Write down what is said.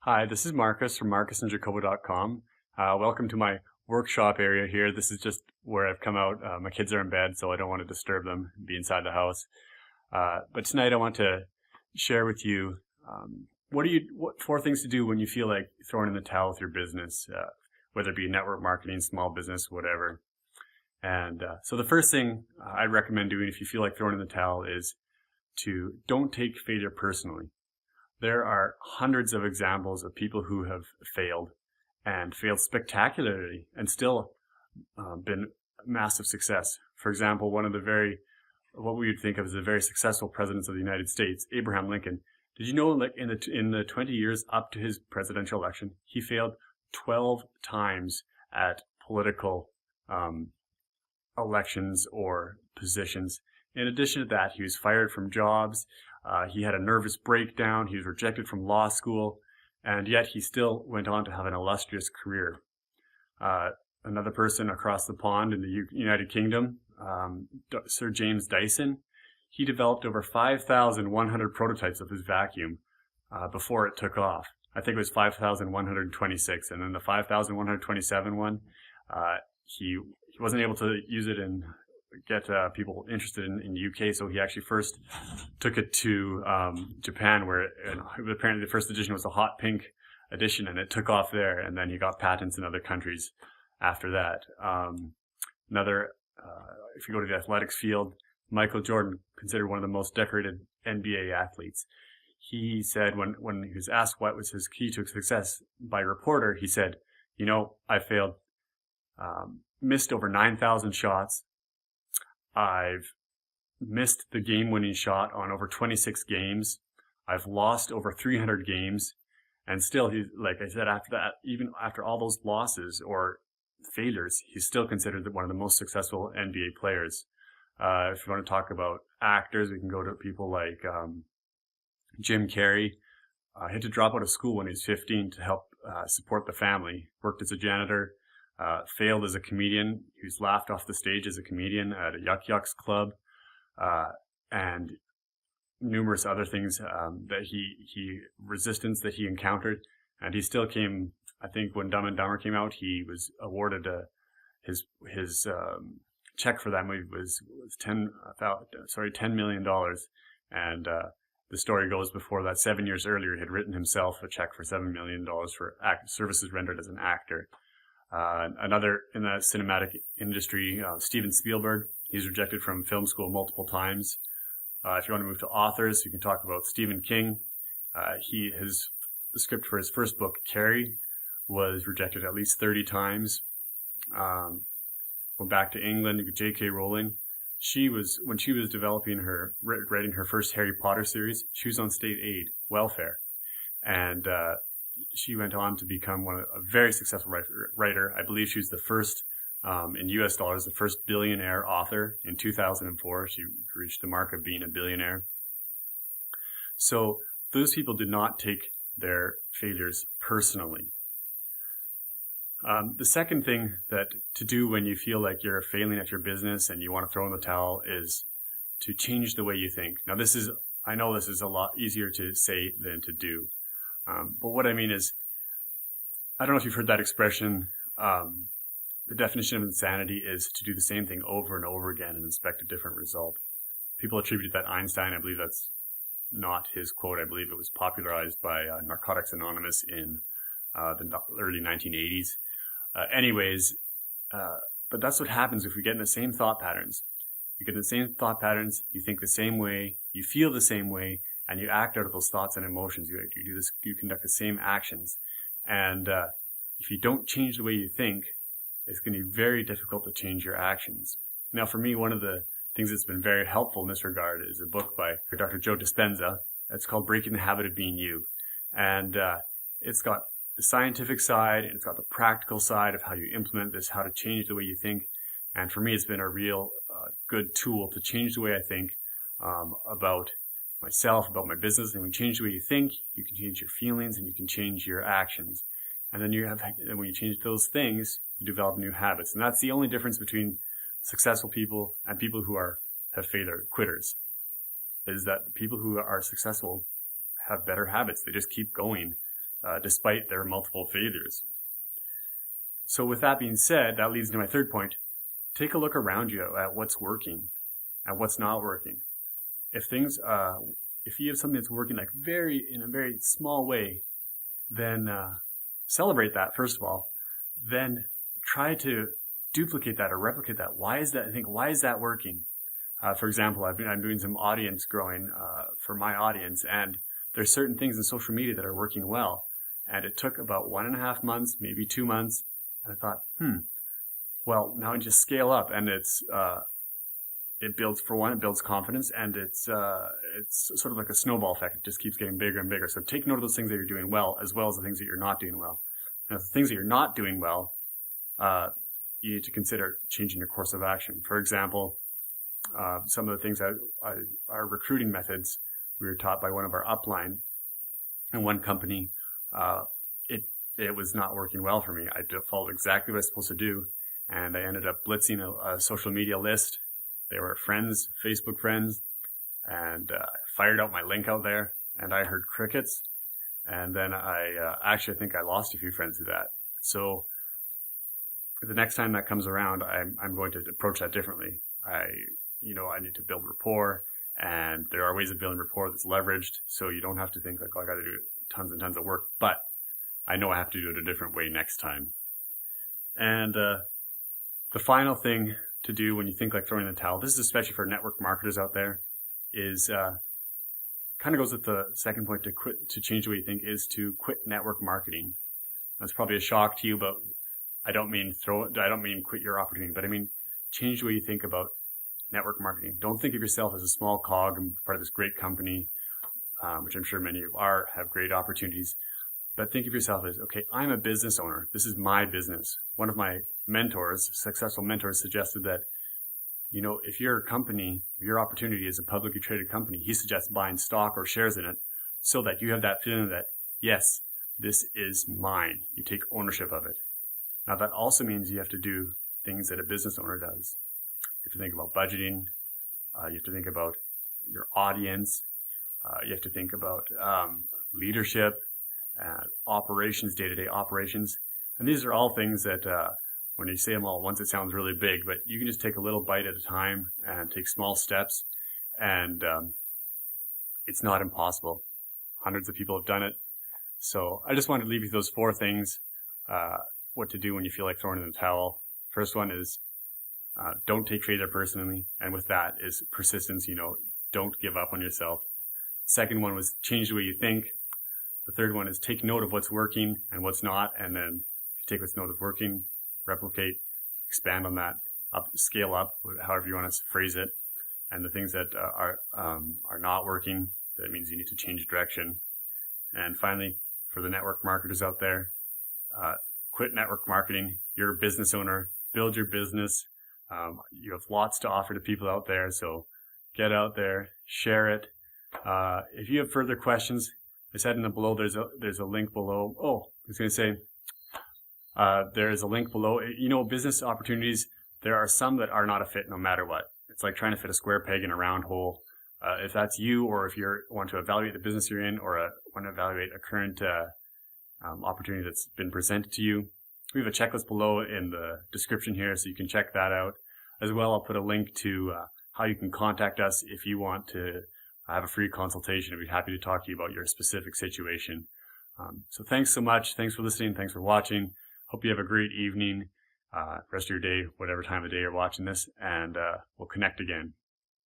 Hi, this is Marcus from marcusandjacoba.com. Welcome to my workshop area here. This is just where I've come out. My kids are in bed, so I don't want to disturb them and be inside the house. But tonight I want to share with you what four things to do when you feel like throwing in the towel with your business, whether it be network marketing, small business, whatever. And so the first thing I'd recommend doing if you feel like throwing in the towel is to don't take failure personally. There are hundreds of examples of people who have failed and failed spectacularly and still been massive success. For example, one of the what we would think of as the very successful presidents of the United States, Abraham Lincoln. Did you know that in the 20 years up to his presidential election, he failed 12 times at political elections or positions? In addition to that, he was fired from jobs. He had a nervous breakdown. He was rejected from law school, and yet he still went on to have an illustrious career. Another person across the pond in the United Kingdom, Sir James Dyson, he developed over 5,100 prototypes of his vacuum before it took off. I think it was 5,126, and then the 5,127 one, he wasn't able to use it and get people interested in the UK, so he actually first took it to Japan, where apparently the first edition was a hot pink edition, and it took off there, and then he got patents in other countries after that. If you go to the athletics field, Michael Jordan, considered one of the most decorated NBA athletes. He said when he was asked what was his key to success by a reporter, he said, I failed, missed over 9,000 shots. I've missed the game-winning shot on over 26 games. I've lost over 300 games. And still, like I said, after that, even after all those losses or failures, he's still considered one of the most successful NBA players. If you want to talk about actors, we can go to people like Jim Carrie. He had to drop out of school when he was 15 to help support the family. Worked as a janitor. Failed as a comedian. He was laughed off the stage as a comedian at a Yuck Yucks club, and numerous other things that resistance that he encountered. And he still came. I think when Dumb and Dumber came out, he was awarded his check for that movie was $10 million. And the story goes before that 7 years earlier, he had written himself a check for $7 million for services rendered as an actor. Another in the cinematic industry, Stephen Spielberg. He's rejected from film school multiple times. If you want to move to authors, you can talk about Stephen King. The script for his first book, Carrie, was rejected at least 30 times. Going back to England, J.K. Rowling. When she was writing her first Harry Potter series, she was on state aid, welfare. And she went on to become a very successful writer. I believe she was the first, in US dollars, the first billionaire author in 2004. She reached the mark of being a billionaire. So those people did not take their failures personally. The second thing to do when you feel like you're failing at your business and you want to throw in the towel is to change the way you think. Now I know this is a lot easier to say than to do. But what I mean is, I don't know if you've heard that expression. The definition of insanity is to do the same thing over and over again and expect a different result. People attribute that to Einstein. I believe that's not his quote. I believe it was popularized by Narcotics Anonymous in the early 1980s. But that's what happens if we get in the same thought patterns. You get in the same thought patterns, you think the same way, you feel the same way, and you act out of those thoughts and emotions. You conduct the same actions. And if you don't change the way you think, it's going to be very difficult to change your actions. Now, for me, one of the things that's been very helpful in this regard is a book by Dr. Joe Dispenza. It's called Breaking the Habit of Being You. And it's got the scientific side, and it's got the practical side of how you implement this, how to change the way you think. And for me, it's been a real good tool to change the way I think about myself, about my business. And when you change the way you think, you can change your feelings and you can change your actions. And then when you change those things, you develop new habits. And that's the only difference between successful people and people who have failure quitters, is that people who are successful have better habits. They just keep going despite their multiple failures. So with that being said, that leads to my third point. Take a look around you at what's working and what's not working. If you have something that's working in a very small way, then celebrate that first of all. Then try to duplicate that or replicate that. Why is that working? For example, I'm doing some audience growing for my audience, and there's certain things in social media that are working well. And it took about 1.5 months, maybe 2 months, and I thought, well, now I just scale up, and it builds confidence, and it's sort of like a snowball effect. It just keeps getting bigger and bigger. So take note of those things that you're doing well, as well as the things that you're not doing well. Now, the things that you're not doing well, you need to consider changing your course of action. For example, some of the things our recruiting methods we were taught by one of our upline in one company. It was not working well for me. I followed exactly what I was supposed to do, and I ended up blitzing a social media list. They were friends, Facebook friends, and I fired out my link out there, and I heard crickets. And then I think I lost a few friends through that. So the next time that comes around, I'm going to approach that differently. I need to build rapport, and there are ways of building rapport that's leveraged, so you don't have to think like, oh, I got to do tons and tons of work, but I know I have to do it a different way next time. And the final thing to do when you think like throwing in the towel, this is especially for network marketers out there, is kind of goes with the second point to change the way you think, is to quit network marketing. That's probably a shock to you, but I don't mean quit your opportunity, but I mean change the way you think about network marketing. Don't think of yourself as a small cog and part of this great company, which I'm sure many of you have great opportunities. But think of yourself as, okay, I'm a business owner. This is my business. One of my mentors, successful mentors, suggested that, if your company, your opportunity is a publicly traded company, he suggests buying stock or shares in it so that you have that feeling that, yes, this is mine. You take ownership of it. Now, that also means you have to do things that a business owner does. You have to think about budgeting. You have to think about your audience. You have to think about leadership, operations, day-to-day operations. And these are all things that when you say them all at once, it sounds really big, but you can just take a little bite at a time and take small steps. And it's not impossible. Hundreds of people have done it. So I just wanted to leave you those 4 things, what to do when you feel like throwing in the towel. First one is don't take failure personally. And with that is persistence, don't give up on yourself. Second one was change the way you think. The third one is take note of what's working and what's not. And then if you take what's note of working, replicate, expand on that, scale up, however you want to phrase it. And the things that are not working, that means you need to change direction. And finally, for the network marketers out there, quit network marketing. You're a business owner. Build your business. You have lots to offer to people out there, so get out there, share it. If you have further questions, I said in the below, there's a link below. Oh, I was going to say, there is a link below. Business opportunities, there are some that are not a fit no matter what. It's like trying to fit a square peg in a round hole. If that's you, or if you want to evaluate the business you're in, or want to evaluate a current opportunity that's been presented to you, we have a checklist below in the description here, so you can check that out. As well, I'll put a link to how you can contact us if you want to have a free consultation. I'd be happy to talk to you about your specific situation. So thanks so much. Thanks for listening. Thanks for watching. Hope you have a great evening, rest of your day, whatever time of day you're watching this, and we'll connect again.